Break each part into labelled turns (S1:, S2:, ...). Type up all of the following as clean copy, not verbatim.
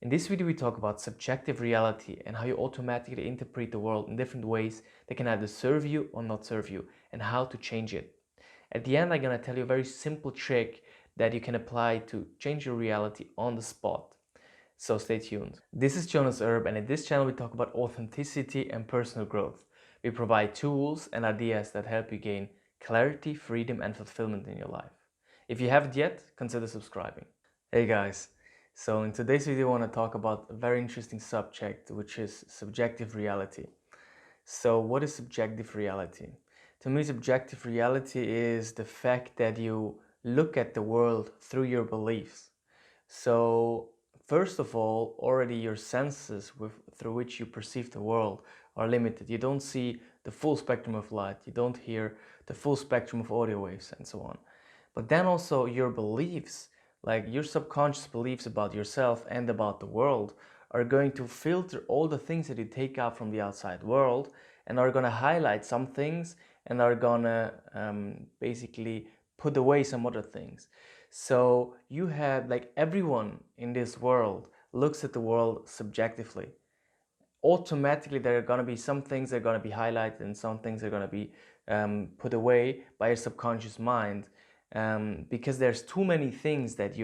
S1: In this video, we talk about subjective reality and how you automatically interpret the world in different ways that can either serve you or not serve you, and how to change it. At the end, I'm going to tell you a very simple trick that you can apply to change your reality on the spot. So stay tuned. This is Jonas, and in this channel we talk about authenticity and personal growth. We provide tools and ideas that help you gain clarity, freedom and fulfillment in your life. If you haven't yet, consider subscribing. Hey guys, so in today's video I want to talk about a very interesting subject, which is subjective reality. So what is subjective reality? To me, subjective reality is the fact that you look at the world through your beliefs. So first of all, already your senses through which you perceive the world are limited. You don't see the full spectrum of light, you don't hear the full spectrum of audio waves and so on. But then also your beliefs, like your subconscious beliefs about yourself and about the world, are going to filter all the things that you take out from the outside world and are going to highlight some things and are going to basically put away some other things. So you have, like, everyone in this world looks at the world subjectively. Automatically there are going to be some things that are going to be highlighted and some things are going to be put away by your subconscious mind, because there's too many things that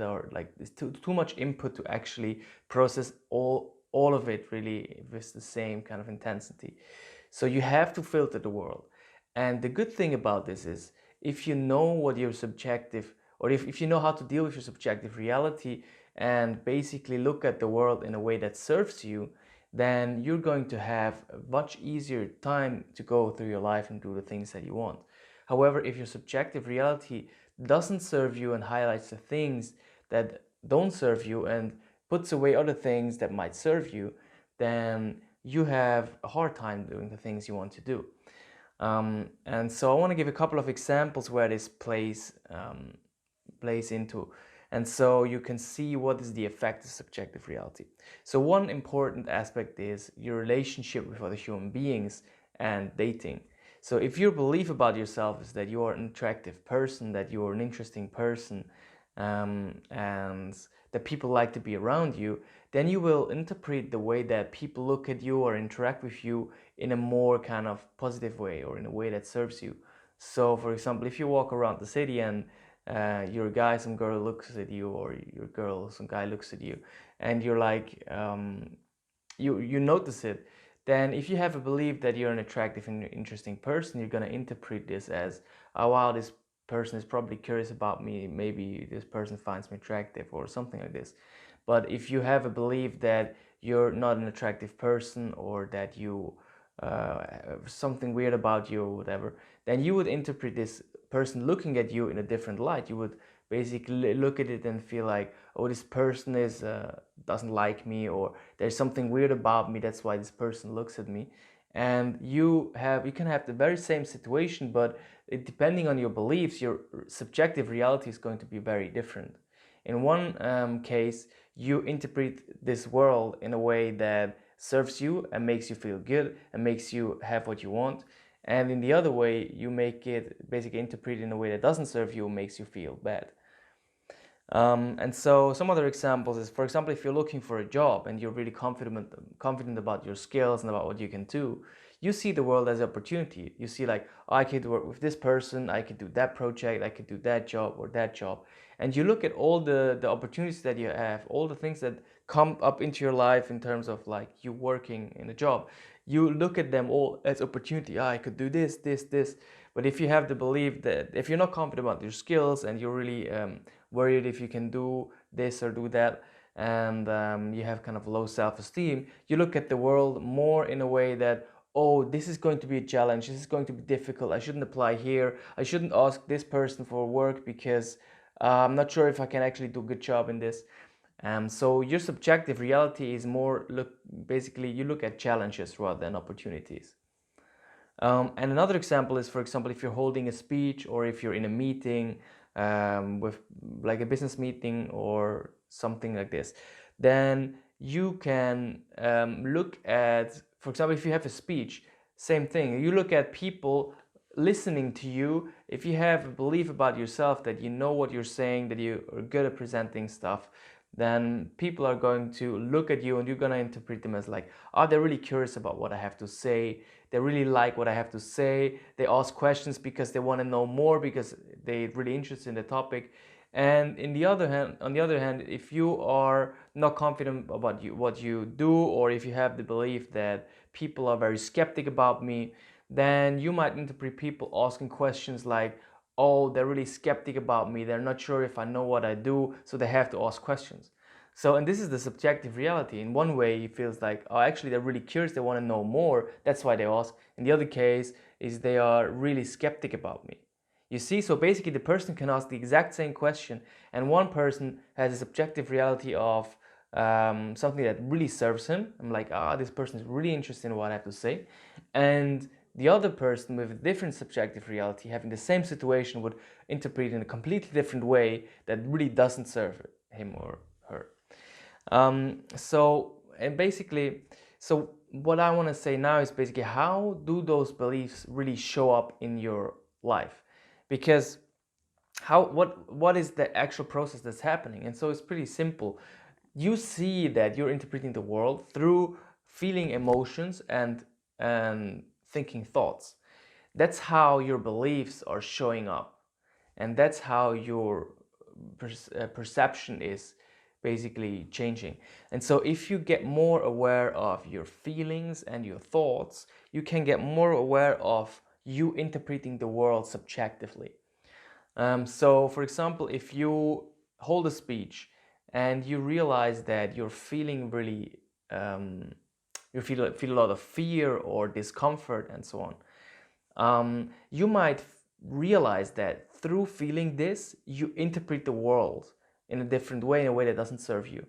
S1: are like, there's too much input to actually process all of it really with the same kind of intensity. So you have to filter the world. And the good thing about this is, if you know what your subjective, or if you know how to deal with your subjective reality and basically look at the world in a way that serves you, then you're going to have a much easier time to go through your life and do the things that you want. However, if your subjective reality doesn't serve you and highlights the things that don't serve you and puts away other things that might serve you, then you have a hard time doing the things you want to do. And so I want to give a couple of examples where this plays into. And so you can see what is the effect of subjective reality. So one important aspect is your relationship with other human beings and dating. So if your belief about yourself is that you are an attractive person, that you are an interesting person, and that people like to be around you, then you will interpret the way that people look at you or interact with you in a more kind of positive way, or in a way that serves you. So for example, if you walk around the city and you're a guy, some girl looks at you, or you're a girl, some guy looks at you, and you're like, you notice it, then if you have a belief that you're an attractive and interesting person, you're going to interpret this as, oh wow, this person is probably curious about me, maybe this person finds me attractive, or something like this. But if you have a belief that you're not an attractive person, or that you something weird about you or whatever, then you would interpret this person looking at you in a different light. You would basically look at it and feel like, oh, this person is doesn't like me, or there's something weird about me, that's why this person looks at me. And you can have the very same situation, but depending on your beliefs, your subjective reality is going to be very different. In one case, you interpret this world in a way that serves you and makes you feel good and makes you have what you want. And in the other way, you make it basically interpret in a way that doesn't serve you and makes you feel bad. And so some other examples is, for example, if you're looking for a job and you're really confident about your skills and about what you can do, you see the world as an opportunity. You see, like, oh, I could work with this person, I could do that project, I could do that job or that job. And you look at all the opportunities that you have, all the things that come up into your life in terms of, like, you working in a job. You look at them all as opportunity. Oh, I could do this, this, this. But if you have the belief that, if you're not confident about your skills and you're really worried if you can do this or do that, and you have kind of low self-esteem, you look at the world more in a way that, oh, this is going to be a challenge, this is going to be difficult, I shouldn't apply here, I shouldn't ask this person for work because I'm not sure if I can actually do a good job in this. So your subjective reality is more, basically you look at challenges rather than opportunities. And another example is, for example, if you're holding a speech, or if you're in a meeting, with like a business meeting or something like this, then you can look at, for example, if you have a speech, same thing, you look at people listening to you. If you have a belief about yourself that you know what you're saying, that you are good at presenting stuff, then people are going to look at you and you're going to interpret them as like, oh, they're really curious about what I have to say. They really like what I have to say. They ask questions because they want to know more, because they're really interested in the topic. And on the other hand, if you are not confident about what you do, or if you have the belief that people are very skeptic about me, then you might interpret people asking questions like, oh, they're really skeptic about me, they're not sure if I know what I do, so they have to ask questions. So, and this is the subjective reality. In one way, it feels like, oh, actually, they're really curious, they want to know more, that's why they ask. In the other case, is they are really skeptic about me. You see, so basically, the person can ask the exact same question, and one person has a subjective reality of something that really serves him. I'm like, this person is really interested in what I have to say. And the other person with a different subjective reality, having the same situation, would interpret it in a completely different way that really doesn't serve him or her. So what I want to say now is basically, how do those beliefs really show up in your life? Because what is the actual process that's happening? And so it's pretty simple. You see that you're interpreting the world through feeling emotions and thinking thoughts. That's how your beliefs are showing up, and that's how your perception is basically changing. And so if you get more aware of your feelings and your thoughts, you can get more aware of you interpreting the world subjectively. So for example, if you hold a speech and you realize that you're feeling really you feel a lot of fear or discomfort and so on, you might realize that through feeling this, you interpret the world in a different way, in a way that doesn't serve you.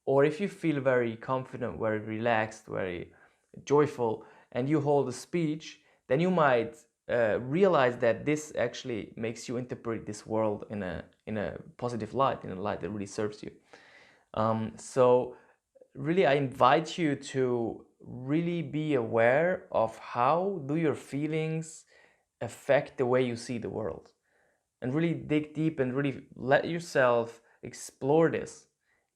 S1: Or if you feel very confident, very relaxed, very joyful, and you hold a speech, then you might realize that this actually makes you interpret this world in a positive light, in a light that really serves you. So really, I invite you to really be aware of how do your feelings affect the way you see the world, and really dig deep and really let yourself explore this.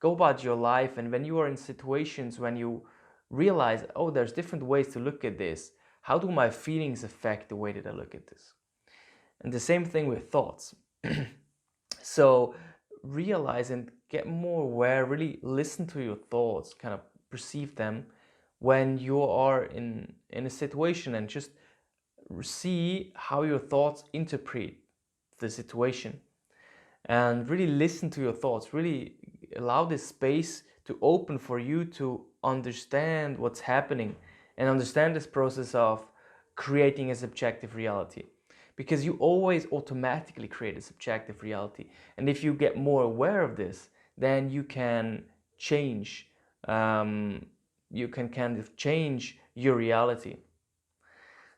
S1: Go about your life, and when you are in situations when you realize, oh, there's different ways to look at this, how do my feelings affect the way that I look at this? And the same thing with thoughts. So realize and get more aware, really listen to your thoughts, kind of perceive them when you are in a situation, and just see how your thoughts interpret the situation. And really listen to your thoughts, really allow this space to open for you to understand what's happening and understand this process of creating a subjective reality. Because you always automatically create a subjective reality. And if you get more aware of this, then you can change, you can kind of change your reality.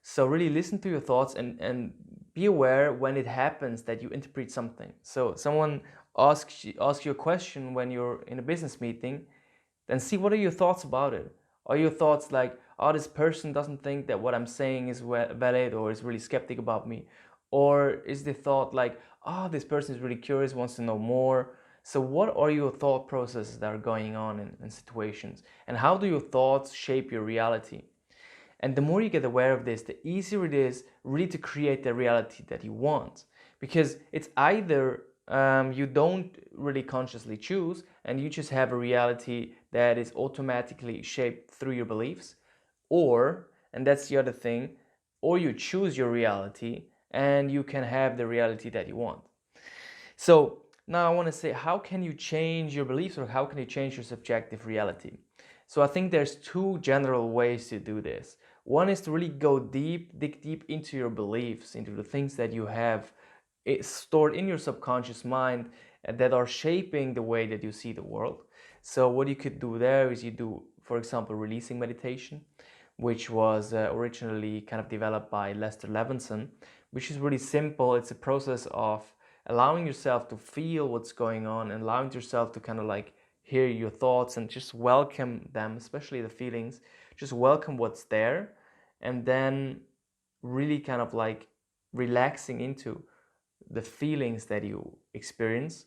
S1: So really listen to your thoughts, and be aware when it happens that you interpret something. So someone asks you a question when you're in a business meeting, then see what are your thoughts about it. Are your thoughts like, oh, this person doesn't think that what I'm saying is valid, or is really skeptic about me? Or is the thought like, oh, this person is really curious, wants to know more? So what are your thought processes that are going on in situations? And how do your thoughts shape your reality? And the more you get aware of this, the easier it is really to create the reality that you want. Because it's either you don't really consciously choose, and you just have a reality that is automatically shaped through your beliefs, or, and that's the other thing, or you choose your reality and you can have the reality that you want. So now I want to say, how can you change your beliefs, or how can you change your subjective reality? So I think there's two general ways to do this. One is to really go deep, dig deep into your beliefs, into the things that you have stored in your subconscious mind that are shaping the way that you see the world. So what you could do there is you do, for example, releasing meditation, which was originally kind of developed by Lester Levinson, which is really simple. It's a process of allowing yourself to feel what's going on, and allowing yourself to kind of like hear your thoughts and just welcome them, especially the feelings. Just welcome what's there, and then really kind of like relaxing into the feelings that you experience,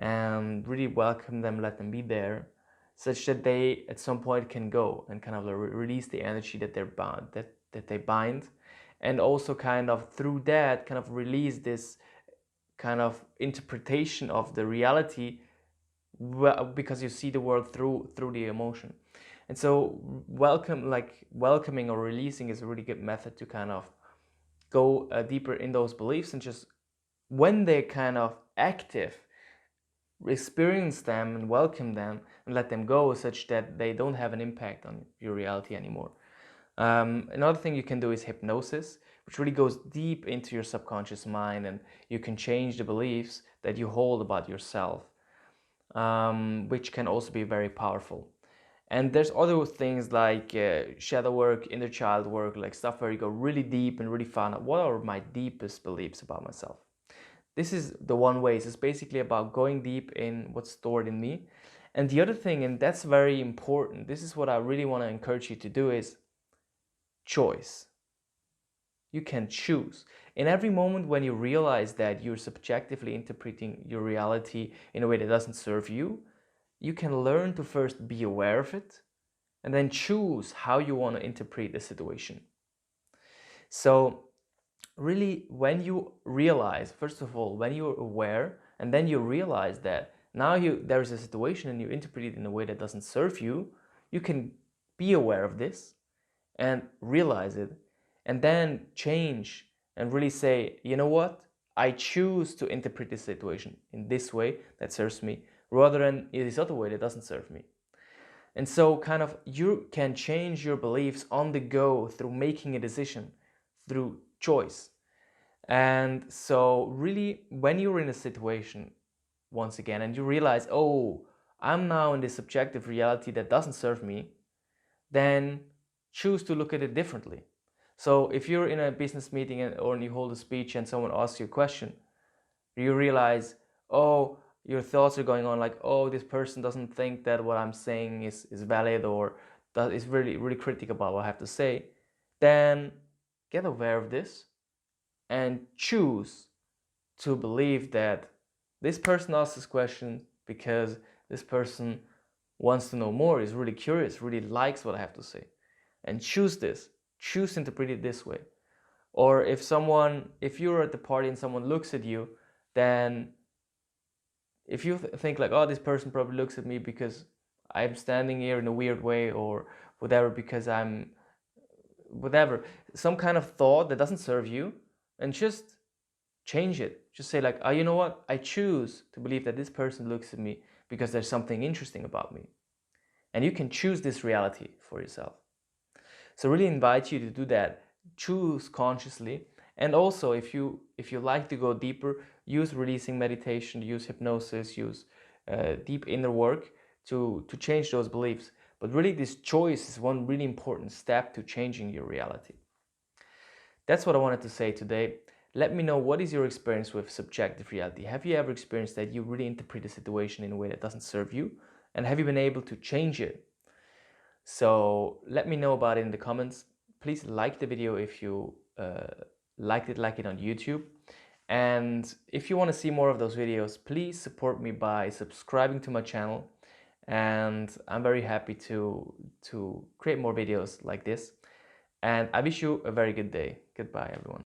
S1: and really welcome them, let them be there, such that they at some point can go and kind of release the energy that they're bound, that they bind, and also kind of through that kind of release this kind of interpretation of the reality, because you see the world through the emotion. And so welcoming or releasing is a really good method to kind of go deeper in those beliefs, and just when they're kind of active, experience them and welcome them and let them go, such that they don't have an impact on your reality anymore. Another thing you can do is hypnosis, which really goes deep into your subconscious mind, and you can change the beliefs that you hold about yourself, which can also be very powerful. And there's other things like shadow work, inner child work, like stuff where you go really deep and really find out what are my deepest beliefs about myself. This is the one way. It's basically about going deep in what's stored in me. And the other thing, and that's very important, this is what I really want to encourage you to do, is choice. You can choose. In every moment when you realize that you're subjectively interpreting your reality in a way that doesn't serve you, you can learn to first be aware of it and then choose how you want to interpret the situation. So really, when you realize, first of all, when you're aware and then you realize that now there's a situation and you interpret it in a way that doesn't serve you, you can be aware of this and realize it, and then change and really say, you know what, I choose to interpret this situation in this way that serves me, rather than in this other way that doesn't serve me. And so kind of you can change your beliefs on the go through making a decision, through choice. And so really, when you're in a situation, once again, and you realize, oh, I'm now in this subjective reality that doesn't serve me, then choose to look at it differently. So if you're in a business meeting or you hold a speech and someone asks you a question, you realize, oh, your thoughts are going on like, oh, this person doesn't think that what I'm saying is valid, or that is really critical about what I have to say, then get aware of this and choose to believe that this person asked this question because this person wants to know more, is really curious, really likes what I have to say. And choose this, choose to interpret it this way. Or if you're at the party and someone looks at you, then if you think like, oh, this person probably looks at me because I'm standing here in a weird way, or whatever, because I'm whatever, some kind of thought that doesn't serve you, and just change it. Just say like, oh, you know what, I choose to believe that this person looks at me because there's something interesting about me. And you can choose this reality for yourself. So really invite you to do that. Choose consciously. And also, if you like to go deeper, use releasing meditation, use hypnosis, use deep inner work to change those beliefs. But really, this choice is one really important step to changing your reality. That's what I wanted to say today. Let me know, what is your experience with subjective reality? Have you ever experienced that you really interpret a situation in a way that doesn't serve you? And have you been able to change it? So let me know about it in the comments. Please like the video if you liked it, like it on YouTube. And if you want to see more of those videos, please support me by subscribing to my channel. And I'm very happy to create more videos like this. And I wish you a very good day. Goodbye, everyone.